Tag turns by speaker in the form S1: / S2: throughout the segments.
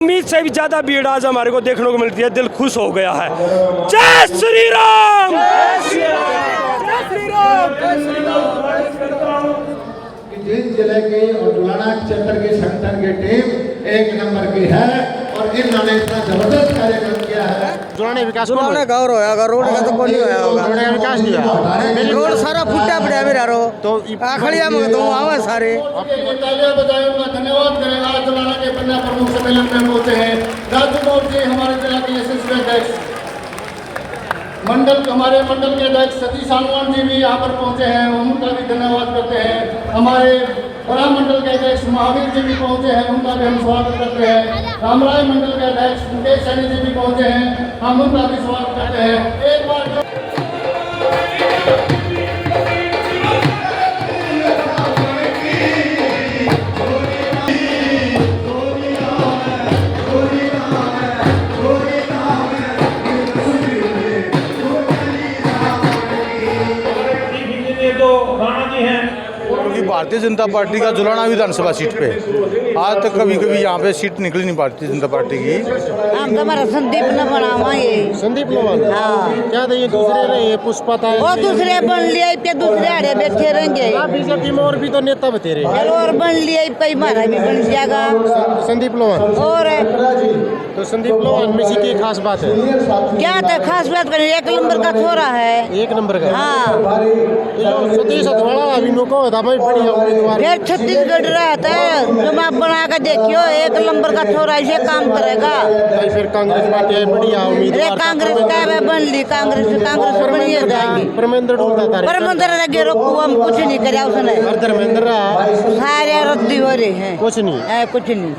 S1: उम्मीद से भी ज्यादा भीड़ आज हमारे को देखने को मिलती है। दिल खुश हो गया है। जय श्री राम, जय श्री राम, जय श्री राम, जय श्री राम।
S2: जिस जिले के और जुलाना क्षेत्र के संगठन की टीम एक नंबर की है और इन्होंने इतना जबरदस्त कार्यक्रम किया है।
S3: जुलाने विकास
S4: जुलाने का और होगा, रोड का तो कोई नहीं होया होगा।
S3: रोड का विकास किया,
S4: रोड सारा फुटा पड़ा मेरा रो
S3: तो
S4: आखड़िया में तो आवे सारे।
S2: तालियां बजाएं, उनका धन्यवाद करें। आज जुलाना के पन्ना प्रमुख सम्मेलन में पहुंचे हैं राजू मौर्य जी, हमारे जिला के यशस्वी अध्यक्ष, हमारे मंडल के अध्यक्ष सतीश सानवान जी भी यहाँ पर पहुंचे हैं, उनका भी धन्यवाद करते हैं। हमारे बड़ा मंडल के अध्यक्ष महावीर जी भी पहुंचे हैं, उनका भी हम स्वागत करते हैं। रामराय मंडल के अध्यक्ष मुकेश सैनी जी भी पहुंचे हैं, हम उनका भी स्वागत करते हैं। एक बार
S3: क्योंकि भारतीय जनता पार्टी का जुलाना विधानसभा सीट पे आज तक कभी यहाँ पे सीट निकली नहीं भारतीय जनता पार्टी की।
S4: हम हमारा संदीप न बनावा ये
S3: संदीप लोहान,
S4: हाँ
S3: क्या ये दूसरे रहे पुष्पा था,
S4: वो दूसरे बन लिए पे दूसरे आड़े बैठे रहेंगे।
S3: बीजेपी में और भी तो नेता बतेरे
S4: चलो और बन लिए कई मारा भी बन जाएगा।
S3: संदीप लोहान,
S4: और
S3: तो संदीप लोहान में की खास बात है
S4: क्या था खास बात करें, एक नंबर का छोरा है,
S3: एक नंबर का।
S4: हाँ
S3: सतीश अथवाड़ा अभी नको था भाई बढ़िया उम्मीदवार।
S4: फिर छत्तीसगढ़ रहता है, तुम आप बना कर देखियो, एक नंबर का छोरा ऐसे काम करेगा।
S3: फिर कांग्रेस पार्टी है बढ़िया उम्मीदवार।
S4: अरे कांग्रेस का बन ली, कांग्रेस बनी जाएगी।
S3: परमेंद्र ढूंढता था,
S4: परमंदर लगे रोकू, हम कुछ नहीं कराया उसने,
S3: धर्मेंद्र
S4: सारे रद्दी हो रहे हैं,
S3: कुछ नहीं
S4: कुछ नहीं।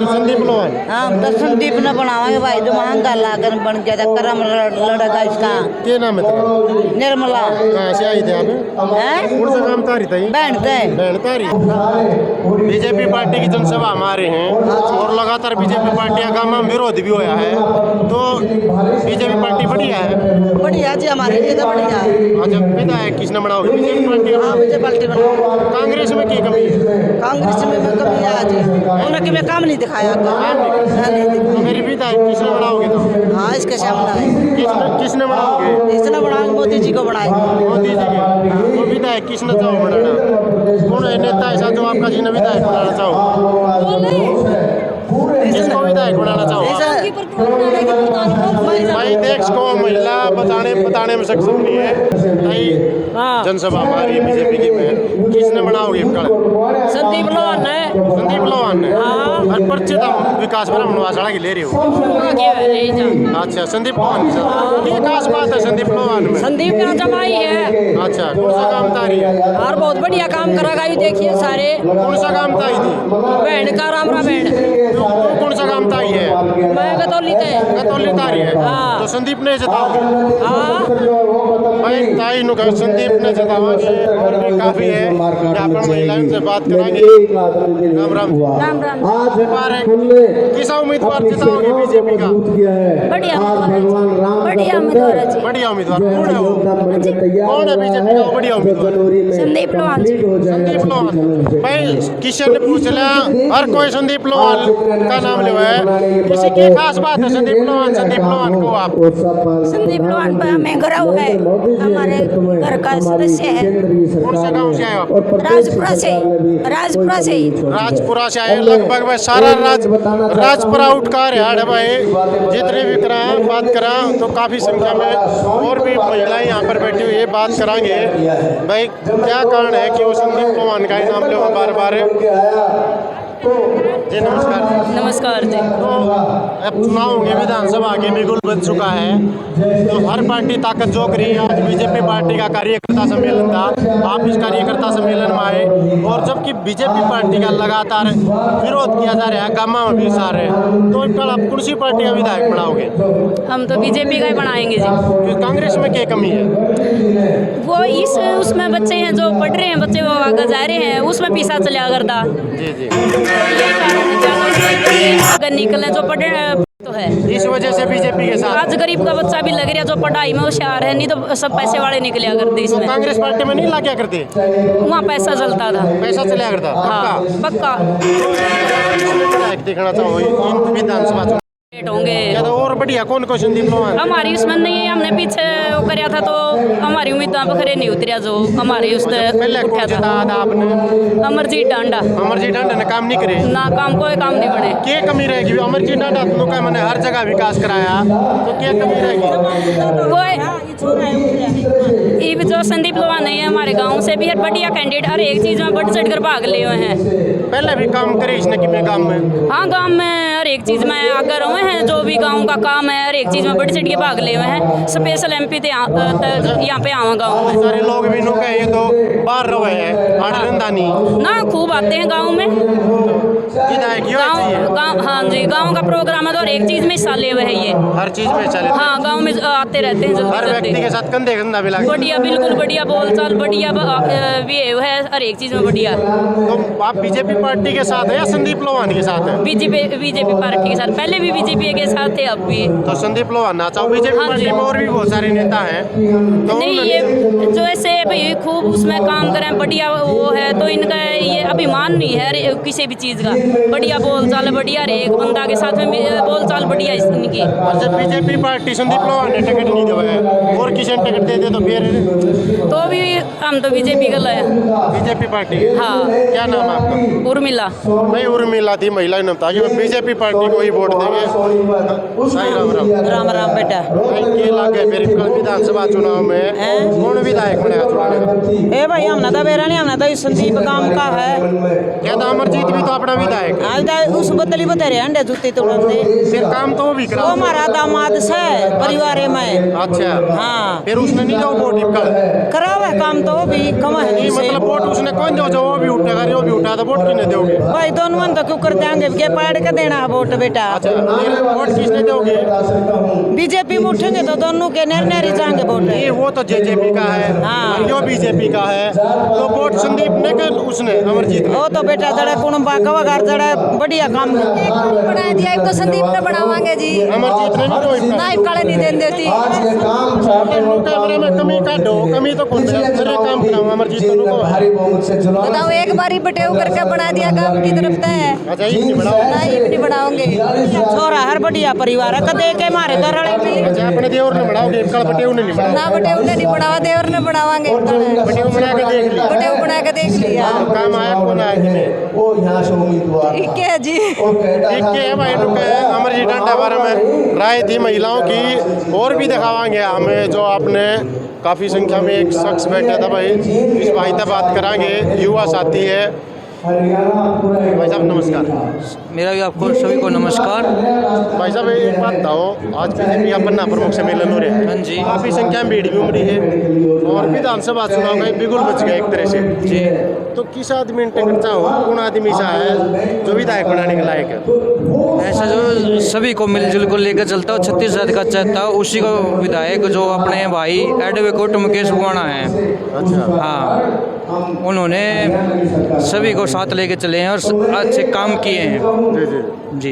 S3: संदीप लोहान,
S4: हम तो संदीप न बनावांगे भाई, जो महंगा लागन बन गया था, करम लड़ेगा इसका।
S3: क्या नाम है तेरा?
S4: निर्मला।
S3: कहाँ से आई थे आप? कौन सा काम तारी था?
S4: बहन
S3: तारी। बीजेपी पार्टी की जनसभा हमारे हैं और लगातार बीजेपी पार्टी का काम विरोध भी होया है, तो बीजेपी पार्टी बढ़िया है।
S4: बढ़िया जी, हमारे लिए तो बढ़िया है।
S3: अच्छा, विधायक किसने बनाओगे? बीजेपी पार्टी का।
S4: बीजेपी पार्टी बनाओ।
S3: कांग्रेस में क्या कमी है?
S4: कांग्रेस में कमी है जी, उन्होंने में काम नहीं दिखाया।
S3: तो मेरी विधायक किसने बनाओगे? तो
S4: हाँ इसके सामने
S3: किसने बनाओगे?
S4: इसने बनाएंगे, मोदी जी को बनाएंगे।
S3: मोदी जी के। तो विधायक किसने चाहो बनाना? कौन है नेता ऐसा जो आपका जी ने विधायक बनाना चाहो? किसको विधायक बनाना चाहो? भाई देश को महिला बताने में सक्षम नहीं है। जनसभा हमारी बीजेपी की में किसने बनाओगे?
S4: संदीप लोहान है।
S3: संदीप लोहान ने और परिचित विकास ब्राह्मणवासड़ा की ले रही हो। अच्छा, संदीप लोहान की खास बात है संदीप लोहान में।
S4: संदीप का जमाई है।
S3: अच्छा, कौन सा काम था रही है?
S4: और बहुत बढ़िया काम करेगा, ये देखिए सारे।
S3: कौन सा काम था थी?
S4: बहन का रामरा बहन।
S3: कौन सा काम था ये?
S4: मैं गतौली
S3: तारी है।
S4: हाँ।
S3: तो संदीप ने जताओगे?
S4: हाँ
S3: भाई ताई नु संदीप ने जताओगे और भी काफी है। यहाँ पर महिलाओं से बात कराएंगे। राम राम।
S4: राम राम।
S3: किस उम्मीदवार जिताओगे बीजेपी का?
S4: बढ़िया उम्मीदवार है जी।
S3: बढ़िया उम्मीदवार कौन है? वो कौन है बीजेपी का बढ़िया उम्मीदवार?
S4: संदीप लोहान जी।
S3: संदीप लोहान। भाई किशन ने पूछ लिया, हर कोई संदीप लोहान का नाम ले है, किसी की खास बात है संदीप लोहान को आप?
S4: संदीप लोहान पर हमें गर्व है, हमारे घर का सदस्य है।
S3: कौन से गांव से आए आप?
S4: राजपुरा से।
S3: राजपुरा से आए। लगभग भाई सारा राजपुरा उठकार है भाई। जितने भी करा बात करा तो काफी संख्या में और भी महिलाएं यहाँ पर बैठी हुई है, बात कराएंगे भाई क्या कारण है कि वो संदीप लोहान का ही नाम लो बार बार। जी
S4: नमस्कार जी।
S3: तो अब चुनाव होंगे, विधानसभा आगे बिल्कुल बन चुका है, तो हर पार्टी ताकत जोक रही है। आज बीजेपी पार्टी का कार्यकर्ता सम्मेलन था, आप इस कार्यकर्ता सम्मेलन में आए, और जबकि बीजेपी पार्टी का लगातार विरोध किया जा रहा है, गामा में भी सारे, तो कल आप कौन सी पार्टी का विधायक बनाओगे?
S5: हम तो बीजेपी का ही बनाएंगे जी।
S3: कांग्रेस में क्या कमी है?
S5: वो उसमें बच्चे हैं जो पढ़ रहे हैं, बच्चे वो आगे जा रहे हैं, उसमें पीछा चला करता।
S3: जी
S5: अगर निकले जो पढ़े तो है,
S3: इस वजह से बीजेपी के साथ?
S5: आज गरीब का बच्चा भी लग रहा जो पढ़ाई में होशियार है, नहीं तो सब पैसे वाले निकलिया करते
S3: तो
S5: इसमें।
S3: कांग्रेस पार्टी में नहीं लग करते?
S5: वहाँ पैसा चलता था।
S3: पैसा चला करता?
S5: हाँ पक्का
S3: देखना चाहो इन विधानसभा चुनाव
S5: होंगे।
S3: क्या तो और बढ़िया कौन को संदीप लोहान?
S5: हमारी उसमें नहीं है, हमने पीछे वो कराया था तो हमारी उम्मीद खरे नहीं उतरिया जो हमारी उस
S3: पहले कौन
S5: उठा
S3: जिता
S5: था।
S3: था आपने?
S5: अमरजीत डांडा।
S3: अमरजीत डांडा ने काम नहीं करे
S5: ना काम कोई काम नहीं बने।
S3: क्या कमी रहेगी? अमरजीत डांडा का मैंने हर जगह विकास कराया, तो क्या कमी रहेगी?
S5: कोई ये जो संदीप लोहान नहीं है हमारे गांव से भी है बढ़िया कैंडिडेट, हर एक चीज में बढ़ चढ़ कर भाग लिए हुए हैं।
S3: पहले भी काम करे इसने कि गांव में?
S5: हाँ गांव में हर एक चीज में आकर हुए हैं, जो भी गांव का काम है हर एक चीज में बढ़ चढ़ के भाग लिए हुए हैं। स्पेशल MP थे यहाँ पे आवा गाँव में।
S3: सारे लोग भी नुका ये तो बाहर रहे हैं आनंदानी
S5: ना खूब आते हैं गाँव में। गाँव हाँ जी, गाँव का प्रोग्राम है तो हर एक चीज में हिस्सा ले हुए है ये।
S3: हर चीज में चले,
S5: हाँ गाँव में आते रहते हैं
S3: हर
S5: जल्दी
S3: व्यक्ति के साथ कंधे कंधा भी लगे।
S5: बढ़िया, बिल्कुल बढ़िया बोलचाल, बढ़िया बिहेव है हर एक चीज में बढ़िया।
S3: तो आप बीजेपी पार्टी के साथ है या संदीप लोहान के साथ है?
S5: बीजेपी पार्टी के साथ, पहले भी बीजेपी के साथ थे, अब भी।
S3: तो संदीप लोहान ना चाहो बीजेपी
S5: हाँ
S3: पार्टी
S5: जी।
S3: में और भी बहुत सारे नेता हैं तो
S5: नहीं ये जो ऐसे भाई खूब उसमें काम करें बढ़िया वो है, तो इनका ये अभिमान नहीं है किसी भी चीज़ का। बढ़िया बोलचाल, बढ़िया हर एक बंदा के साथ में बोलचाल बढ़िया इनकी।
S3: और जब बीजेपी पार्टी संदीप लोहान ने टिकट नहीं दिया है और किसी ने टिकट दे दे तो फिर
S5: तो भी हम तो बीजेपी का लाए।
S3: BJP party?
S5: हाँ।
S3: क्या नाम है आपका?
S5: उर्मिला।
S3: मैं उर्मिला थी, महिला ने बताया कि मैं बीजेपी पार्टी को ही वोट देंगे। साई राम राम।
S4: राम राम बेटा।
S3: ये लागे फिर कल विधानसभा चुनाव में कौन विधायक बनेगा चुनाव में?
S4: ए भाई हमने तो बेरा नहीं, हमने तो संदीप काम का है।
S3: क्या तो अमरजीत भी तो अपना विधायक है?
S4: आज उस बदली बतेरे अंडे जूते तोड़ते।
S3: फिर काम तो वो भी
S4: वो
S3: करा।
S4: हमारा दामाद से परिवार में।
S3: अच्छा
S4: हाँ
S3: फिर उसने नहीं दो वोट कल?
S4: करावा काम तो वो भी कमा है
S3: नहीं मतलब वोट उसने कौन दो जो वो भी उठेगा, वो भी उठा तो वोट किसने दोगे?
S4: भाई दोनों मन तो क्यों कर देंगे के पढ़ के देना है वोट बेटा।
S3: अच्छा फिर वोट किसने दोगे?
S4: बीजेपी में उठेंगे तो दोनों के नेरी जाएंगे वोट।
S3: ये वो तो जेजेपी का है
S4: हाँ।
S3: और यो बीजेपी का है, तो वोट संदीप ने कर उसने अमरजीत ने?
S4: वो तो बेटा जड़ा कुणबा कवागार जड़ा बढ़िया काम
S6: बना दिया, एक तो संदीप ने बनावांगे जी।
S3: अमरजीत ने नहीं तो इसका
S6: ना काले नहीं देन देती।
S3: कैमरे में कमी काटो, कमी तो कौन है? तेरे काम कराऊं अमरजीत को
S6: बताओ एक बारी बटेव करके बना दिया काम की तरफ से है।
S3: अच्छा ये नहीं बढ़ाओ।
S6: ना ये भी नहीं बनाओगे।
S4: छोरा हर बढ़िया परिवार है कदे के मारे तो रड़े में।
S3: अच्छा अपने देवर ने बढ़ाओगे, कल बटेव ने नहीं बढ़ाओ।
S6: ना बटेव ने नहीं बनावा, देवर ने बनावांगे।
S3: बटेव बना के देख लिया,
S6: बटेव बना के देख लिया।
S3: काम आया कौन आया कि नहीं?
S6: ठीक है जी।
S3: ठीक है भाई रुके अमरजीत डांडा बारे में राय थी महिलाओं की, और भी दिखावांगे हमें जो आपने काफ़ी संख्या में एक शख्स बैठा था भाई, इस भाई से बात करांगे, युवा साथी है। भाई साहब नमस्कार।
S7: मेरा भी आपको सभी को नमस्कार।
S3: भाई साहब एक बात बताओ, आज बीजेपी का पन्ना प्रमुख सम्मेलन हो रहा है।
S7: हाँ जी।
S3: काफ़ी संख्या में भीड़ भी उमड़ी है और विधानसभा चुनाव का बिल्कुल बच गया एक तरह से
S7: जी।
S3: तो किस आदमी ने टिकट चाहो, कौन आदमी सा है जो विधायक बनाने के लायक है?
S7: ऐसा जो सभी को मिलजुल को लेकर चलता हो, छत्तीसगढ़ का चाहता हो उसी को विधायक जो अपने भाई एडवोकेट मुकेश बुआना है।
S3: अच्छा
S7: हाँ उन्होंने सभी को साथ लेके चले हैं और अच्छे काम किए हैं।
S3: जी जी
S7: जी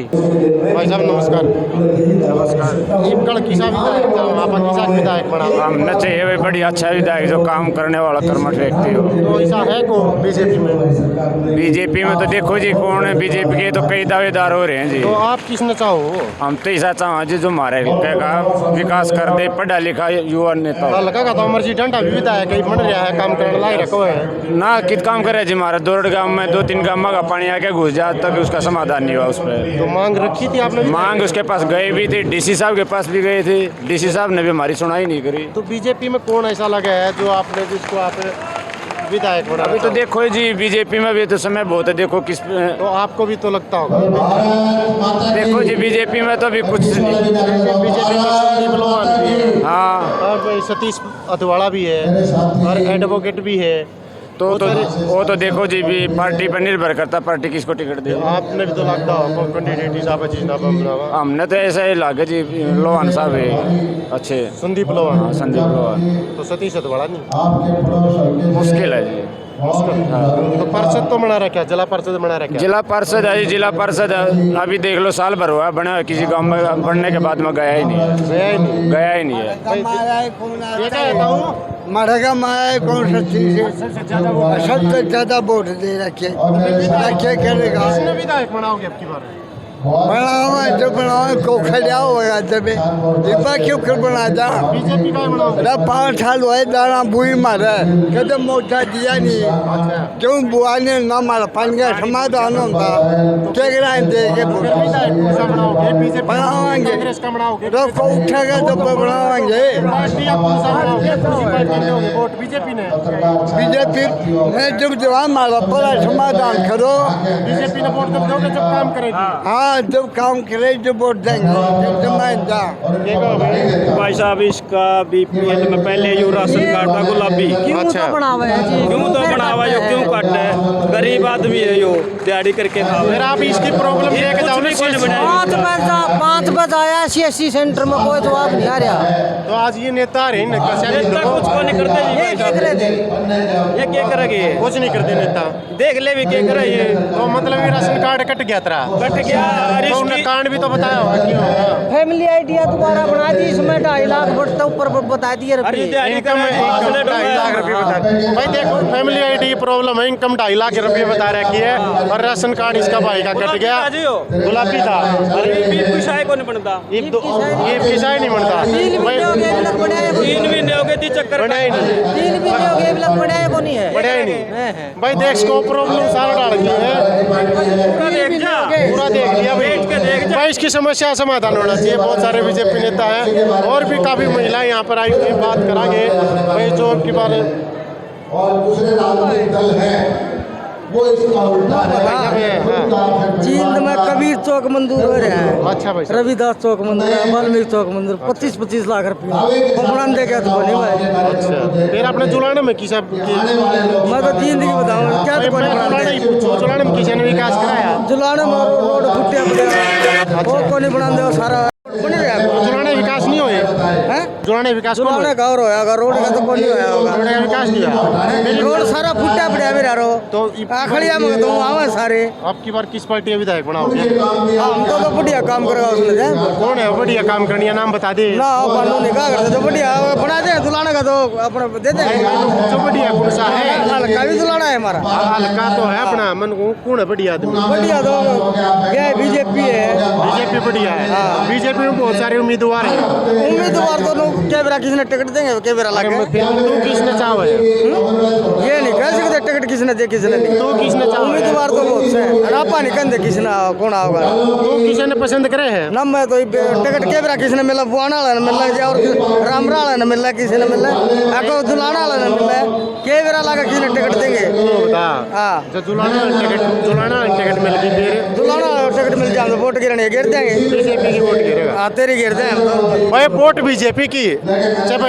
S3: भाई साहब नमस्कार। नमस्कार। ये कल किसा विधायक था, वहाँ पर किसा विधायक बना?
S8: हमने चाहिए भाई बढ़िया अच्छा विधायक जो काम करने वाला कर्मठ व्यक्ति हो।
S3: तो ऐसा है को बीजेपी में?
S8: बीजेपी में तो देखो जी कौन है, बीजेपी के तो कई दावेदार हो रहे हैं जी।
S3: तो आप किसने चाहो?
S8: हम तो ऐसा चाहें जी जो हमारे हल्के का विकास कर दे, पढ़ा लिखा युवा नेता हो।
S3: हल्का का तो अमरजीत डांडा भी विधायक है, बन रहा है, काम करने लायक रखो है
S8: ना कित काम करे जी, हमारे दोरड गांव में 2-3 गांव का पानी आके घुस जाए तक उसका समाधान नहीं हुआ। उस पर
S3: तो मांग रखी थी आपने?
S8: मांग उसके पास गए भी थे, डीसी साहब के पास भी गए थे, डीसी साहब ने भी हमारी सुनाई नहीं करी।
S3: तो बीजेपी में कौन ऐसा लगा है जो आपने जिसको आप विधायक बना?
S8: अभी तो देखो जी बीजेपी में भी तो समय बहुत है, देखो किस
S3: तो आपको भी तो लगता होगा।
S8: देखो जी बीजेपी में तो अभी कुछ नहीं।
S3: बीजेपी में संदीप लोहान भी है,
S8: हाँ
S3: और सतीश अथवाड़ा भी है और एडवोकेट भी है।
S8: तो वो तो देखो जी भी पार्टी पर निर्भर करता, पार्टी किसको टिकट दे।
S3: आपने भी तो लगता हो कैंडिडेट हिसाब है जिसना बनावा?
S8: हमने तो ऐसा ही लागे जी लोहान साहब है अच्छे।
S3: संदीप लोहान।
S8: हाँ संदीप लोहान
S3: तो सतीश अथवाड़ा नहीं?
S8: मुश्किल है जी।
S3: तो पार्षद तो बना रखा, जिला पार्षद बना रखा।
S8: जिला पार्षद है, जिला पार्षद है, अभी देख लो साल भर हुआ बना, किसी गांव में बनने के बाद में गया ही नहीं है, गया ही नहीं है।
S3: ये क्या कहता हूँ,
S9: मरेगा माया कौन सा चीज है, सबसे ज्यादा वोट दे रखे क्या करेगा।
S3: किसने विधायक बनाओगे अब की बार?
S9: बनाओ जो बनाओ को खड़ा होगा जब इतना क्यों कर बना जा।
S3: बीजेपी का बनाओगे?
S9: 5 साल हुए दाना बुई मारे कदम मोटा दिया नहीं, क्यों बुआ ने ना मारा पानी का समाधान होता क्या कराए देंगे
S3: बनाओगे?
S9: बनावाएंगे
S3: कांग्रेस का बनाओगे?
S9: तो को उठेगा तो बनावाएंगे।
S3: पार्टी आप कौन सा बनाओगे? कौन सी पार्टी में दोगे वोट? बीजेपी ने?
S9: बीजेपी ने जब जवान मारा बड़ा समाधान करो।
S3: बीजेपी ने वोट कब दोगे? जब काम करेगी।
S9: हाँ जब काम करे जब वोट देंगे
S1: भाई साहब इसका बीपीएल में पहले जो राशन कार्ड था गुलाबी,
S3: अच्छा
S1: क्यों तो बनावा जो क्यों काट है, गरीब आदमी है यो दिहाड़ी करके खा
S3: फिर आप इसकी प्रॉब्लम लेके जाओ ना।
S4: 5 बजाया CSC सेंटर में कोई जवाब नहीं आ रहा।
S3: तो आज ये नेता आ रहे हैं
S1: नेता कुछ को नहीं करते जी भाई साहब। ये क्या करेंगे,
S3: कुछ नहीं करते नेता,
S1: देख ले भी क्या करे ये।
S3: तो मतलब ये राशन कार्ड कट गया तेरा?
S1: कट गया और
S3: तो उन्हें
S1: इसकी
S3: कांड भी तो बताया होगा क्यों होगा?
S4: फैमिली आइडिया दोबारा बना दी, इसमें 2.5 लाख बढ़ता ऊपर बता दिए
S1: अरे दिहाड़ी
S3: इनकम
S1: करे,
S3: 2.5 लाख रुपये बता रहे। भाई देखो फैमिली आईडी प्रॉब्लम है, इनकम 2.5 लाख रुपये बता रखी है और राशन कार्ड इसका भाई का कट गया। गुलाबी था,
S1: कुछ को नहीं बनता,
S3: ये किसाई नहीं बनता।
S4: 3 महीने हो गए
S1: 3 चक्कर
S3: बढ़िया ही नहीं,
S4: 3 महीने हो गए बढ़ाया को नहीं है।
S3: बढ़िया ही नहीं। भाई देख इसको प्रॉब्लम सारा डाल दी है,
S1: पूरा देख जा,
S3: पूरा देख लिया
S1: बैठ के देख जा।
S3: भाई। इसकी समस्या समाधान होना चाहिए। बहुत सारे बीजेपी नेता हैं और भी काफी महिलाएं यहाँ पर आई हुई, बात करांगे भाई जो आपकी बात
S2: और दूसरे राजनीतिक दल हैं वो इसका उल्टा
S4: जींद में कबीर चौक मंदिर हो रहा है।
S3: अच्छा भाई साहब।
S4: रविदास चौक मंदिर है, वाल्मीकि चौक मंदिर 25-25 लाख रुपये पकड़ान दे गया तो बने भाई।
S3: अच्छा फिर आपने जुलाने में किसा
S4: मैं तो जींद की बताऊँ क्या तो
S3: जुलाने में किसी ने विकास कराया?
S4: जुलाने में रोड फुटिया पड़े वो को नहीं बना दे सारा बने रहा।
S3: जुलाने विकास नहीं हुए हैं? जुलाने विकास कौन
S4: जुलाने का और होगा, रोड का तो कोई नहीं होया होगा।
S3: रोड का विकास नहीं हुआ।
S4: रोड सारा फुटिया पड़ा मेरा रो
S3: तो
S4: आखड़िया में तो आवे सारे।
S3: आपकी बार किस पार्टी का विधायक बनाओगे?
S4: हम तो बढ़िया काम करेगा उसने।
S3: कौन है बढ़िया काम करनी है, नाम बता दे
S4: ना बानू नहीं कहा करते, जो बढ़िया बना दे दुलाना का तो अपने दे दे।
S3: जो बढ़िया कौन सा है?
S4: हल्का भी दुलाना है हमारा।
S3: हल्का तो है अपना मन को, कौन है बढ़िया आदमी?
S4: बढ़िया तो क्या बीजेपी है।
S3: बीजेपी बढ़िया है। बीजेपी में बहुत सारे उम्मीदवार हैं।
S4: उम्मीदवार तो क्या बेरा किसने टिकट देंगे, क्या बेरा लगे।
S3: तू किसने चाहे?
S4: ये नहीं कह सकते टिकट किसने दे किसने नहीं।
S3: तू किसने चाहे?
S4: उम्मीदवार तो बहुत से रापा नहीं कहते किसने कौन आओगा।
S3: तू किसने पसंद करे है?
S4: ना मैं तो टिकट क्या बेरा किसने मिला, बुआना वाला ने मिला और रामरा वाला ने मिला, किसी ने मिला आपको दुलाना वाला ने मिला, क्या बेरा लगा किसने टिकट देंगे। हाँ
S3: जो जुलाना टिकट मिल गई फिर
S4: दुलाना टिकट मिल जाए तो वोट गिरने गिर देंगे।
S3: बीजेपी की वोट गिरेगा।
S4: हाँ तेरी गिर दें
S3: भाई वोट बीजेपी की, जब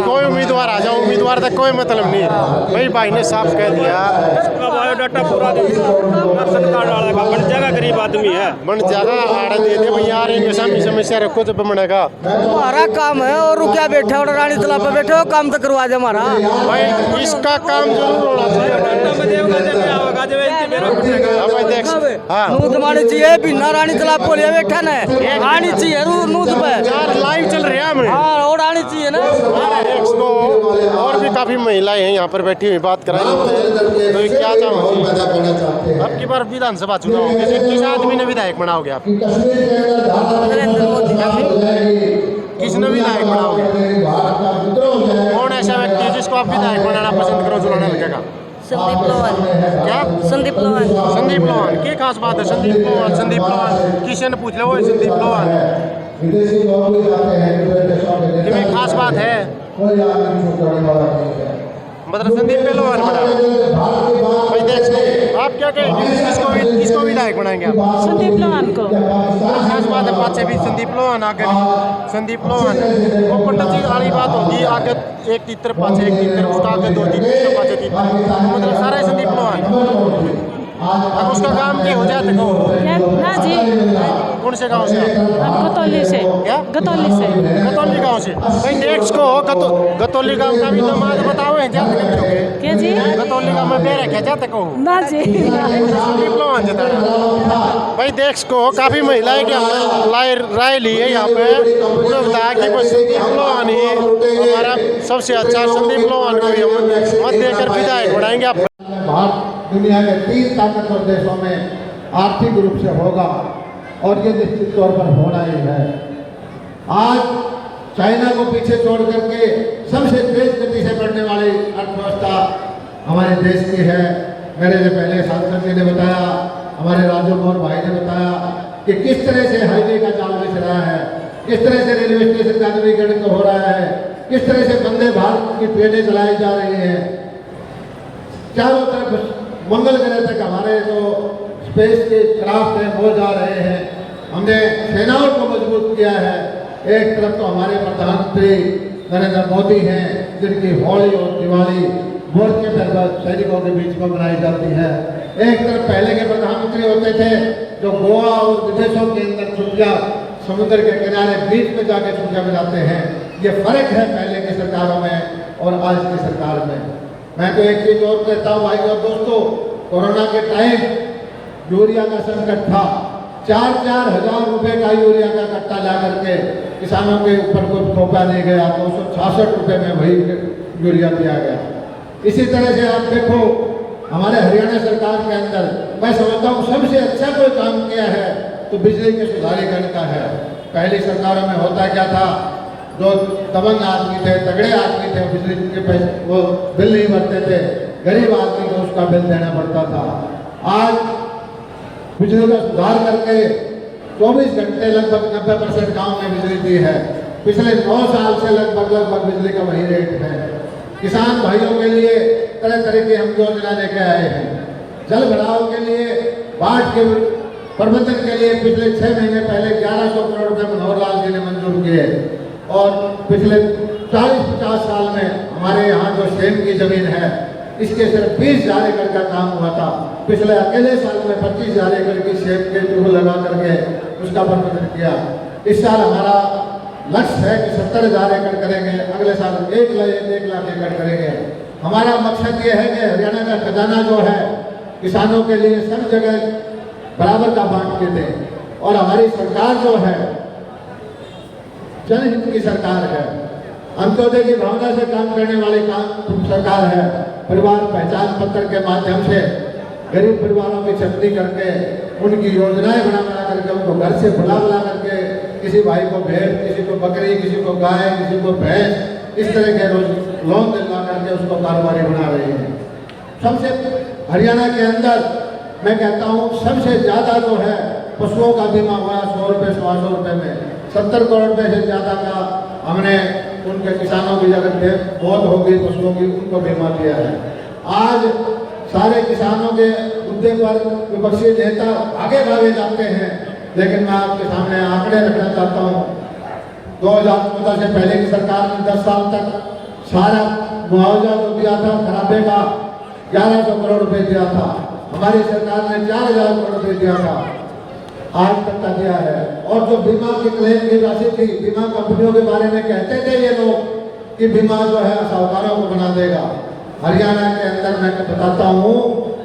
S3: कोई उम्मीदवार आ जाओ, उम्मीदवार तक कोई मतलब नहीं। भाई ने साफ कह दिया
S1: बायोडाटा पूरा राशन कार्ड वाला का बन जाएगा, गरीब आदमी है
S3: बन जाएगा। आड़े दे दे भैया, यार इनके सामने समस्या रखो जब बनेगा।
S4: हमारा काम है और रुकिया बैठे और रानी तालाब पे बैठे हो, काम तो करवा दे हमारा।
S3: भाई इसका काम जरूर होना चाहिए। भाई देख हाँ
S4: नूत मानी चाहिए, बिना रानी तालाब को लिए बैठा ना आनी चाहिए नूत पे।
S3: यार लाइव चल रहा है
S4: हाँ और आनी चाहिए ना।
S3: और भी काफी महिलाएं हैं यहाँ पर बैठी हुई, बात कराएंगे। तो क्या चाहोगे अब की बार विधानसभा चुनाव होंगे, किस आदमी ने विधायक बनाओगे आप?
S4: नरेंद्र मोदी का
S3: किसने विधायक बनाओगे? कौन ऐसा व्यक्ति है जिसको आप विधायक बनाना पसंद करो जुलाना लगेगा?
S5: संदीप लोहान।
S3: क्या?
S5: संदीप लोहान।
S3: संदीप लोहान की खास बात है? संदीप लोहान किसी ने पूछ लिया वो संदीप लोहान की खास बात है, मतलब संदीप लोहान बना। भाई देख आप क्या कहेंगे, किसको विधायक बनाएंगे आप?
S5: संदीप लोहान को।
S3: खास बात है, पाँच से भी संदीप लोहान आगे संदीप लोहान वो पंडित जी वाली बात होगी, आगे एक तीतर पाँच एक तीतर उसका आगे दो तीतर पाँच तीतर, मतलब सारा संदीप लोहान। अब उसका काम की हो जाते को
S6: ना जी
S3: कौन से गांव से आप?
S6: गतौली से
S3: क्या
S6: गतौली से
S3: गतौली गांव से भाई नेक्स्ट को गतौली गांव का भी नमाज बताओ है जाते कब के
S6: क्या जी
S3: गतौली गांव में बेरे क्या जाते को
S6: ना जी
S3: संदीप लोहान जता भाई देख को काफी महिलाएं के हमने राय ली है यहाँ पे उन्होंने बताया कि बस संदीप लोहान ही हमारा सबसे अच्छा संदीप लोहान को ही हम मत देकर विधायक बढ़ाएंगे आप
S2: भारत दुनिया के 3 ताकतवर देशों में आर्थिक रूप से होगा और ये निश्चित तौर पर होना ही है। आज चाइना को पीछे छोड़ करके सबसे तेज गति से बढ़ने वाली अर्थव्यवस्था हमारे देश की है। मेरे से पहले सांसद जी ने बताया, हमारे राजू गौर भाई ने बताया कि किस तरह से हाईवे का जाल बिछ रहा है, किस तरह से रेलवे स्टेशन का नवीकरण हो रहा है, किस तरह से वंदे भारत की ट्रेनें चलाई जा रही हैं। चारों तरफ मंगल ग्रह तक हमारे जो स्पेस के क्राफ्ट हैं वो जा रहे हैं। हमने सेनाओं को मजबूत किया है। एक तरफ तो हमारे प्रधानमंत्री नरेंद्र मोदी हैं जिनकी होली और दिवाली मोर्चे पर सैनिकों के बीच में मनाई जाती है। एक तरफ पहले के प्रधानमंत्री होते थे जो गोवा और विदेशों के अंदर छुट्टियाँ समुद्र के किनारे बीच में जाके छुट्टियाँ मनाते हैं। ये फर्क है पहले की सरकारों में और आज की सरकार में। मैं तो एक चीज और कहता हूँ भाई और दोस्तों, कोरोना के टाइम यूरिया का संकट था। 4-4 हज़ार रुपए का यूरिया का कट्टा ला करके किसानों के ऊपर कोई थोपा नहीं गया। 266 रुपए में वही यूरिया दिया गया। इसी तरह से आप देखो हमारे हरियाणा सरकार के अंदर मैं समझता हूँ सबसे अच्छा कोई काम किया है तो बिजली के सुधारीकरण का है। पहली सरकारों में होता क्या था, जो दबंग आदमी थे, तगड़े आदमी थे, बिजली के पैसे वो बिल नहीं भरते थे, गरीब आदमी को उसका बिल देना पड़ता था। आज बिजली का सुधार करके 24 घंटे लगभग 90% गाँव में बिजली दी है। पिछले 9 साल से लगभग बिजली का वही रेट है। किसान भाइयों के लिए तरह तरह की हम योजना लेके आए हैं। जल भराव के लिए, बाढ़ के प्रबंधन के लिए पिछले 6 महीने पहले 1100 करोड़ रुपए मनोहर लाल जी ने मंजूर किए और पिछले 40-50 साल में हमारे यहाँ जो सेम की जमीन है इसके सिर्फ 20,000 एकड़ का काम हुआ था। पिछले अकेले साल में 25,000 एकड़ की सेब के ट्यूब लगा करके उसका प्रबंधन किया। इस साल हमारा लक्ष्य है कि 70,000 एकड़ करेंगे, अगले साल 1 लाख एकड़ करेंगे। हमारा मकसद ये है कि हरियाणा का खजाना जो है किसानों के लिए सब जगह बराबर का बांट के दें। और हमारी सरकार जो है जनहित की सरकार है, अंत्योदय की भावना से काम करने वाली सरकार है। परिवार पहचान पत्र के माध्यम से गरीब परिवारों की छटनी करके उनकी योजनाएं बना करके उनको घर से बुला करके किसी भाई को भेड़, किसी को बकरी, किसी को गाय, किसी को भैंस, इस तरह के लोन दिलवा करके उसको कारोबारी बना रही है। सबसे हरियाणा के अंदर मैं कहता हूँ सबसे ज़्यादा जो है पशुओं का बीमा हुआ 100 रुपये 100 रुपये में 70 करोड़ रुपये से ज़्यादा का हमने उनके किसानों की अगर मौत हो गई पशुओं की उनको बीमा दिया है। आज सारे किसानों के मुद्दे पर विपक्षी नेता आगे भागे जाते हैं, लेकिन मैं आपके सामने आंकड़े रखना चाहता हूँ। 2014 से पहले की सरकार ने 10 साल तक सारा मुआवजा जो दिया था खराबे का 1100 करोड़ रुपए दिया था। हमारी सरकार ने 4,000 करोड़ रुपए दिया था, आज तक का दिया है। और जो बीमा की क्लेम की राशि थी, बीमा कंपनियों के बारे में कहते थे ये लोग कि बीमा जो है साहूकारों को बना देगा। हरियाणा के अंदर मैं बताता हूँ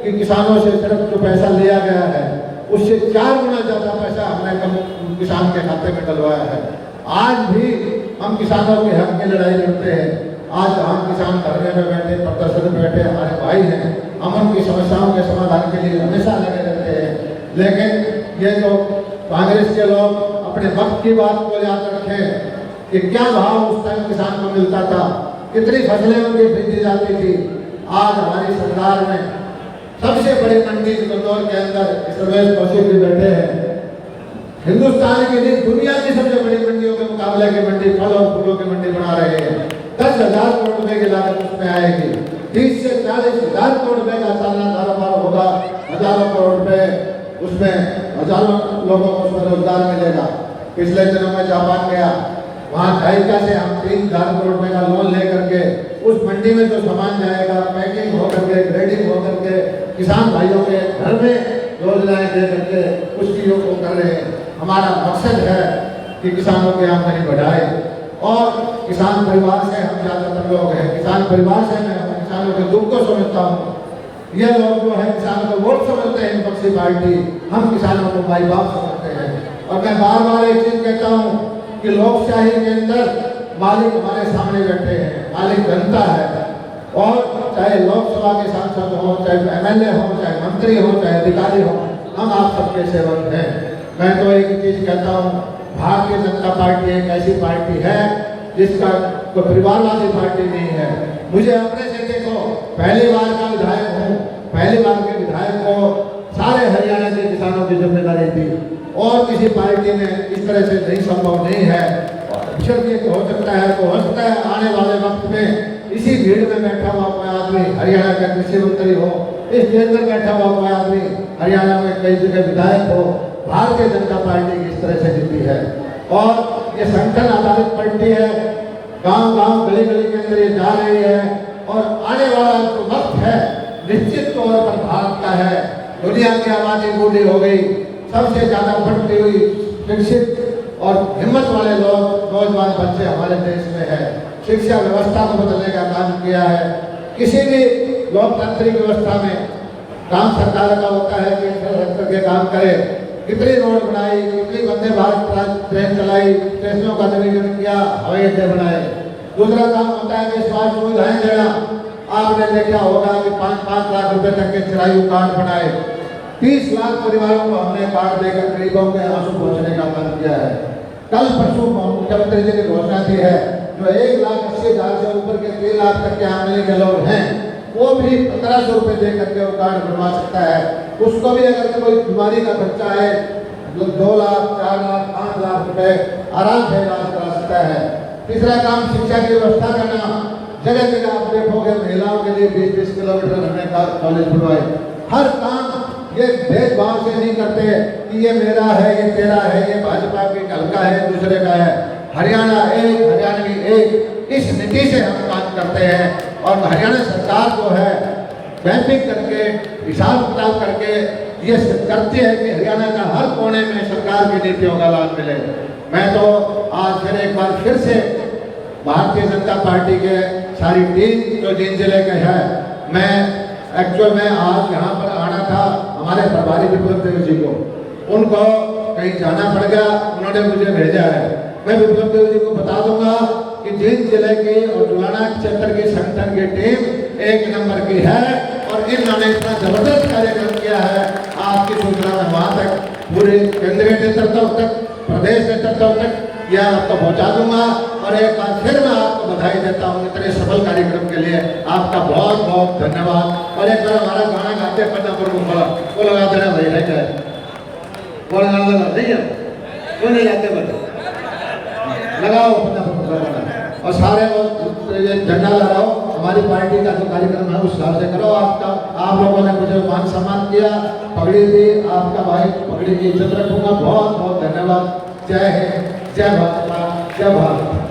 S2: कि किसानों से सिर्फ जो पैसा लिया गया है उससे 4 गुना ज़्यादा पैसा हमने किसान के खाते में डलवाया है। आज भी हम किसानों के हक की लड़ाई लड़ते हैं। आज हम किसान धरने में बैठे, प्रदर्शन में बैठे, हमारे भाई हैं, हम उनकी समस्याओं के समाधान के लिए हमेशा लगे रहते हैं। लेकिन ये जो कांग्रेस के लोग अपने वक्त की बात को याद रखें कि क्या भाव उस टाइम किसान को मिलता था, कितनी फसलें उनकी बेची जाती थी। आज हमारी सरकार में सबसे बड़ी मंडी इंदौर के अंदर सर्वेश कौशिक जी बैठे हैं। हिंदुस्तान की नहीं दुनिया की सबसे बड़ी मंडियों के मुकाबले की मंडी, फल और फूलों की मंडी बना रहे हैं। 10,000 करोड़ रुपए की लागत उसमें आएगी। 30 से 40,000 करोड़ रुपए का सालाना कारोबार होगा। हजारों करोड़ रुपए उसमें, हजारों लोगों को उसमें रोजगार मिलेगा। पिछले दिनों में जापान गया, वहाँ जायका से हम 3,000 करोड़ रुपए का लोन ले करके उस मंडी में जो सामान जाएगा पैकिंग होकर के, ग्रेडिंग होकर के किसान भाइयों के घर में योजनाएं दे करके कुछ चीज़ों को कर रहे हैं। हमारा मकसद है कि किसानों की आमदनी बढ़ाए और किसान परिवार से हम ज़्यादातर लोग हैं, किसान परिवार से मैं किसानों के दुख को समझता हूँ। ये लोग जो है किसानों को वोट समझते हैं विपक्षी पार्टी, हम किसानों को माई बाप समझते हैं। और मैं बार बार एक चीज़ कहता हूँ कि लोकशाही के अंदर मालिक हमारे सामने बैठे हैं, मालिक जनता है। और चाहे लोकसभा के सांसद हो, चाहे MLA हो, चाहे मंत्री हो, चाहे अधिकारी हो, हम आप सबके सेवक हैं। मैं तो एक चीज़ कहता हूँ, भारतीय जनता पार्टी एक ऐसी पार्टी है जिसका कोई परिवारवादी पार्टी नहीं है। मुझे अपने से देखो, पहली बार का विधायक हूँ, पहली बार के विधायक को सारे हरियाणा के किसानों की जिम्मेदारी थी और किसी पार्टी में इस तरह से नहीं संभव नहीं है। हो सकता है तो हो सकता है आने वाले वक्त में इसी भीड़ में बैठा हुआ कोई आदमी हरियाणा का कृषि मंत्री हो, इस स्टेज पर बैठा हुआ कोई आदमी हरियाणा में कई जगह विधायक हो। भारतीय जनता पार्टी की इस तरह से जीती है और ये संगठन आधारित पार्टी है। गांव-गांव, गली-गली के अंदर ये जा रही है और आने वाला जो वक्त है निश्चित तौर पर भारत का है। दुनिया की आबादी बूढ़ी हो गई, सबसे ज़्यादा बढ़ती हुई शिक्षित और हिम्मत वाले लोग, नौजवान बच्चे हमारे देश में है। शिक्षा व्यवस्था को बदलने का काम किया है। किसी भी लोकतांत्रिक व्यवस्था में काम सरकार का होता है कि इंफ्रास्ट्रक्चर के काम करे। कितनी रोड बनाई, कितनी वंदे भारत ट्रेन चलाई, स्टेशनों का नवीकरण किया, हवाई अड्डे बनाए। दूसरा काम होता है कि स्वास्थ्य सुविधाएं देना। आपने देखा होगा कि 5-5 लाख रुपए तक के चिरायु कार्ड बनाए। 30 लाख परिवारों को हमने कार्ड देकर गरीबों के आंसू पहुंचने का काम किया है। कल परसों मुख्यमंत्री जी ने घोषणा की है जो 1,80,000 से ऊपर के 3 लाख तक के आमदनी के लोग हैं वो भी 1500 रुपये दे करके वो कार्ड बनवा सकता है। उसको भी अगर कोई बीमारी का खर्चा है 2 लाख, 4 लाख, 5 लाख रुपए आराम से इलाज करा सकता है। तीसरा काम शिक्षा की व्यवस्था करना। जगह जगह आप देखोगे महिलाओं के लिए 20-20 किलोमीटर हमने कॉलेज बनवाए। हर काम ये भेदभाव से नहीं करते कि ये मेरा है, ये तेरा है, ये भाजपा के हल्का है, दूसरे का है। हरियाणा एक, हरियाणवी एक, इस नीति से हम काम करते हैं। और हरियाणा सरकार जो है मैपिंग करके हिसाब किताब करके ये करती है कि हरियाणा का हर कोने में सरकार की नीतियों का लाभ मिले। मैं तो आज फिर एक बार फिर से भारतीय जनता पार्टी के सारी टीम जो जींद जिले के है, मैं एक्चुअल में आज यहाँ पर आना था हमारे प्रभारी विप्लव देव जी को, उनको कहीं जाना पड़ गया, उन्होंने मुझे भेजा है। मैं विप्लव देव जी को बता दूंगा कि जींद जिले की और जुलाना क्षेत्र की संगठन की टीम 1 नंबर की है और इन्होंने इतना जबरदस्त कार्यक्रम किया है। आपकी सूचना में वहाँ तक पूरे केंद्रीय नेतृत्व तक, प्रदेश नेतृत्व तक यह आपको पहुँचा दूंगा। और एक बार फिर मैं आपको बधाई देता हूँ इतने सफल कार्यक्रम के लिए। आपका बहुत बहुत धन्यवाद। और एक बार हमारा गाना गाते पन्ना प्रमुख वो लगा देना भाई है क्या वो लगा नहीं है, क्यों नहीं गाते बस लगाओ पन्ना प्रमुख लगाना। और सारे लोग ये झंडा लगाओ, हमारी पार्टी का जो कार्यक्रम है उस हिसाब से करो। आप लोगों ने मुझे मान सम्मान किया, पगड़ी दी, आपका भाई पगड़ी की इज्जत रखूंगा। बहुत बहुत धन्यवाद। जय हिंद, जय भाजपा, जय भारत।